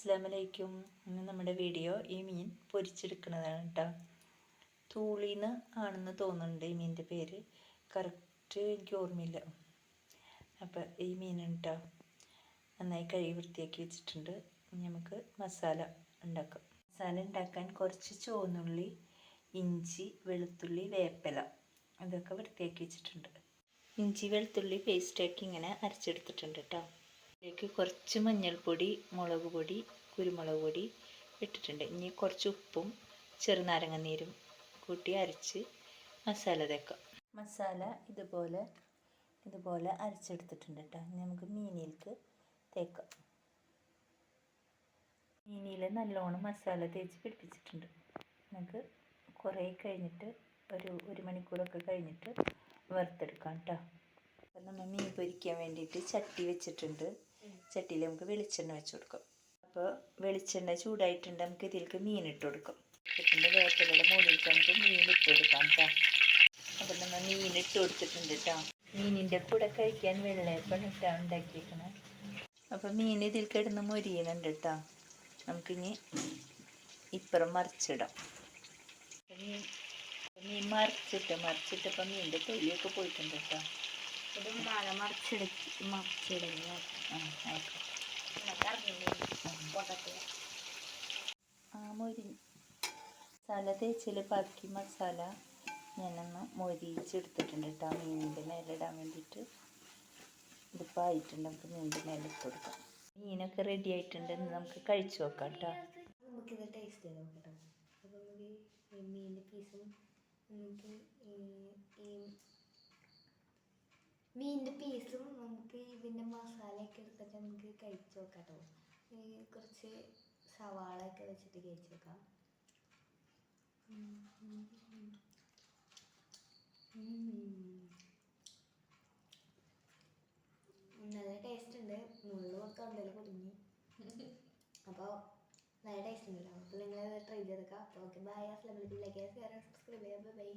അസ്സലാമലൈക്കും. ഇന്ന് നമ്മുടെ വീഡിയോ ഈ മീൻ പൊരിച്ചെടുക്കുന്നതാണ് കേട്ടോ. തൂളിന്ന് ആണെന്ന് തോന്നുന്നുണ്ട് ഈ മീനിൻ്റെ പേര്, കറക്റ്റ് എനിക്ക് ഓർമ്മയില്ല. അപ്പോൾ ഈ മീൻ കേട്ടോ നന്നായി കഴുകി വൃത്തിയാക്കി വെച്ചിട്ടുണ്ട്. നമുക്ക് മസാല ഉണ്ടാക്കാം. മസാല ഉണ്ടാക്കാൻ കുറച്ച് ചുവന്നുള്ളി, ഇഞ്ചി, വെളുത്തുള്ളി, വേപ്പില അതൊക്കെ വൃത്തിയാക്കി വെച്ചിട്ടുണ്ട്. ഇഞ്ചി വെളുത്തുള്ളി പേസ്റ്റാക്കി ഇങ്ങനെ അരച്ചെടുത്തിട്ടുണ്ട് കേട്ടോ. ഇതിലേക്ക് കുറച്ച് മഞ്ഞൾപ്പൊടി, മുളക് പൊടി, കുരുമുളക് പൊടി ഇട്ടിട്ടുണ്ട്. ഇനി കുറച്ച് ഉപ്പും ചെറുനാരങ്ങ നീരും കൂട്ടി അരച്ച് മസാല തേക്കാം. മസാല ഇതുപോലെ അരച്ചെടുത്തിട്ടുണ്ട് കേട്ടോ. ഇനി നമുക്ക് മീനിലേക്ക് തേക്കാം. മീനിൽ നല്ലോണം മസാല തേച്ച് പിടിപ്പിച്ചിട്ടുണ്ട്. നമുക്ക് കുറേ കഴിഞ്ഞിട്ട് ഒരു മണിക്കൂറൊക്കെ കഴിഞ്ഞിട്ട് വറുത്തെടുക്കാം കേട്ടോ. അപ്പം നമ്മൾ മീൻ പൊരിക്കാൻ വേണ്ടിയിട്ട് ചട്ടി വെച്ചിട്ടുണ്ട്. ചട്ടിയിൽ നമുക്ക് വെളിച്ചെണ്ണ വെച്ച് കൊടുക്കാം. അപ്പോൾ വെളിച്ചെണ്ണ ചൂടായിട്ടുണ്ട്. നമുക്ക് ഇതിലേക്ക് മീൻ ഇട്ട് കൊടുക്കാം. ഇട്ടിട്ടുണ്ട് വേപ്പിലയുടെ മുകളിലേക്ക് നമുക്ക് മീൻ ഇട്ട് കൊടുക്കാം കേട്ടോ. അപ്പം നമ്മൾ മീൻ ഇട്ട് കൊടുത്തിട്ടുണ്ട് കേട്ടോ. മീനിൻ്റെ കൂടെ കഴിക്കാൻ വെള്ളയപ്പം ഇട്ടാണ് ഉണ്ടാക്കിയേക്കണേ. അപ്പം മീൻ ഇതിൽ കിടന്ന് മൊരിയുന്നുണ്ട് കേട്ടോ. നമുക്കിനി ഇപ്പുറം മറിച്ചിടാം. മീൻ മറിച്ചിട്ടപ്പോൾ മീനിൻ്റെ തൊലിയൊക്കെ പോയിട്ടുണ്ട് കേട്ടോ. മസാല തേച്ചിൽ ബാക്കി മസാല ഞാനൊന്ന് മൊരിച്ചെടുത്തിട്ടുണ്ട് കേട്ടോ. മീനിൻ്റെ മേലെ ഇടാൻ വേണ്ടിയിട്ട് ഇതിപ്പോൾ ആയിട്ടുണ്ട്. നമുക്ക് മീനിൻ്റെ മേലെ ഇട്ട് കൊടുക്കാം. മീനൊക്കെ റെഡി ആയിട്ടുണ്ട്. നമുക്ക് കഴിച്ചു നോക്കാം കേട്ടോ. നമുക്കിത് ടേസ്റ്റ് ചെയ്ത് നോക്കാം. അപ്പോൾ നമുക്ക് മീനിൻ്റെ പീസും നമുക്ക് ഇതിൻ്റെ മസാലയൊക്കെ എടുത്തിട്ട് നമുക്ക് കഴിച്ച് നോക്കാം കേട്ടോ. കുറച്ച് സവാളയൊക്കെ വെച്ചിട്ട് കഴിച്ച് നോക്കാം. നല്ല ടേസ്റ്റ് ഉണ്ട്. മുള്ളൊക്കെ ഉണ്ടല്ലോ കുടുങ്ങി. അപ്പോൾ നല്ല ടേസ്റ്റ് ഉണ്ടല്ലോ. അപ്പോൾ നിങ്ങൾ ട്രൈ ചെയ്തേക്കാം. അപ്പോൾ ഓക്കെ, ബൈ. അസ്സലാമു അലൈക്കും. ലൈക്ക് ചെയ്യുക, സബ്സ്ക്രൈബ് ചെയ്യുക. ബൈ.